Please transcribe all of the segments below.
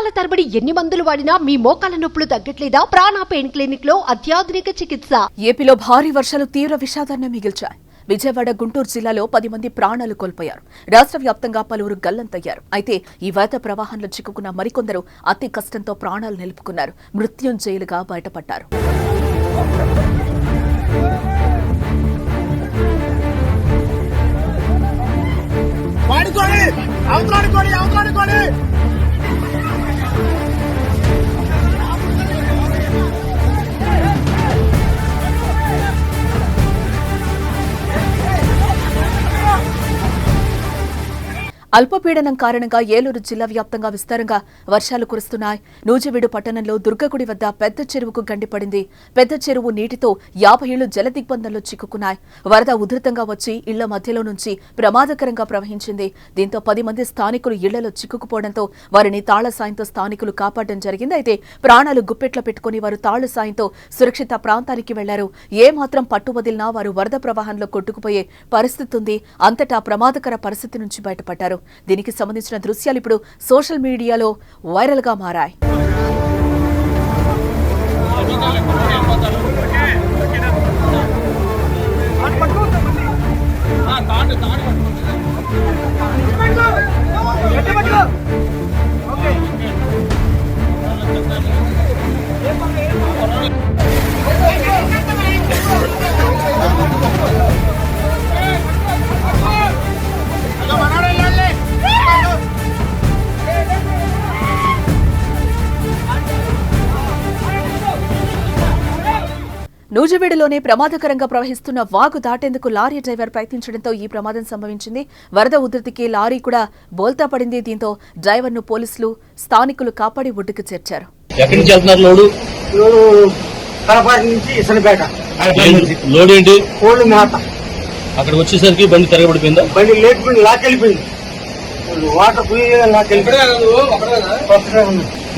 నెలల తరబడి ఎన్ని మందులు వాడినా మీ మోకాల నొప్పులు తగ్గట్లేదా? ప్రాణ పెయిన్ క్లినిక్ లో అత్యాధునిక చికిత్స. ఏపీలో భారీ వర్షాలు తీవ్ర విషాదాన్ని మిగిల్చాయి. విజయవాడ, గుంటూరు జిల్లాలో 10 మంది ప్రాణాలు కోల్పోయారు. రాష్ట్ర వ్యాప్తంగా పలువురు గల్లంతయ్యారు. అయితే ఈ వరద ప్రవాహంలో చిక్కుకున్న మరికొందరు అతి కష్టంతో ప్రాణాలు నిలుపుకున్నారు. మృత్యుంజయులుగా బయటపడ్డారు. అల్పపీడనం కారణంగా ఏలూరు జిల్లా వ్యాప్తంగా విస్తారంగా వర్షాలు కురుస్తున్నాయి. నూజివీడు పట్టణంలో దుర్గగుడి వద్ద పెద్ద చెరువుకు గండిపడింది. పెద్ద చెరువు నీటితో 50 ఇళ్లు జలదిగ్బంధంలో చిక్కుకున్నాయి. వరద ఉధృతంగా వచ్చి ఇళ్ల మధ్యలో నుంచి ప్రమాదకరంగా ప్రవహించింది. దీంతో 10 మంది స్థానికులు ఇళ్లలో చిక్కుకుపోవడంతో వారిని తాళ్ల సాయంతో స్థానికులు కాపాడడం జరిగింది. అయితే ప్రాణాలు గుప్పెట్లో పెట్టుకుని వారు తాళ్ల సాయంతో సురక్షిత ప్రాంతానికి వెళ్లారు. ఏమాత్రం పట్టు వదిలినా వారు వరద ప్రవాహంలో కొట్టుకుపోయే పరిస్థితి ఉంది. అంతటా ప్రమాదకర పరిస్థితి నుంచి బయటపడ్డారు. దీనికి సంబంధించిన దృశ్యాలు ఇప్పుడు సోషల్ మీడియాలో వైరల్ గా మారాయి. నూజివీడులోనే ప్రమాదకరంగా ప్రవహిస్తున్న వాగు దాటేందుకు లారీ డ్రైవర్ ప్రయత్నించడంతో ఈ ప్రమాదం సంభవించింది. వరద ఉధృతికి లారీ కూడా బోల్తా పడింది. దీంతో డ్రైవర్ను పోలీసులు, స్థానికులు కాపాడి ఒడ్డుకు చేర్చారు. అక్కడ వచ్చేసరికి బండి తిరగబడిపోయిందా? బండి లేకపోయింది, లాకెళ్ళిపోయింది. వాటర్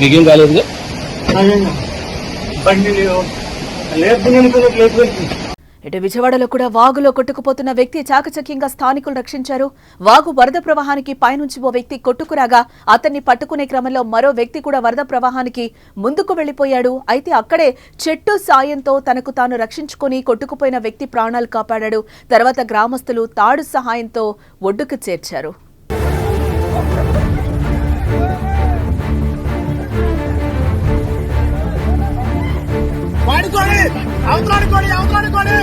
మీకేం కాలేదు? బండి ఇటు విజయవాడలో కూడా వాగులో కొట్టుకుపోతున్న వ్యక్తి చాకచక్యంగా స్థానికులు రక్షించారు. వాగు వరద ప్రవాహానికి పైనుంచి ఓ వ్యక్తి కొట్టుకురాగా అతన్ని పట్టుకునే క్రమంలో మరో వ్యక్తి కూడా వరద ప్రవాహానికి ముందుకు వెళ్లిపోయాడు. అయితే అక్కడే చెట్టు సాయంతో తనకు తాను రక్షించుకుని కొట్టుకుపోయిన వ్యక్తి ప్రాణాలు కాపాడాడు. తర్వాత గ్రామస్తులు తాడు సహాయంతో ఒడ్డుకు చేర్చారు. అవతలాడుకోండి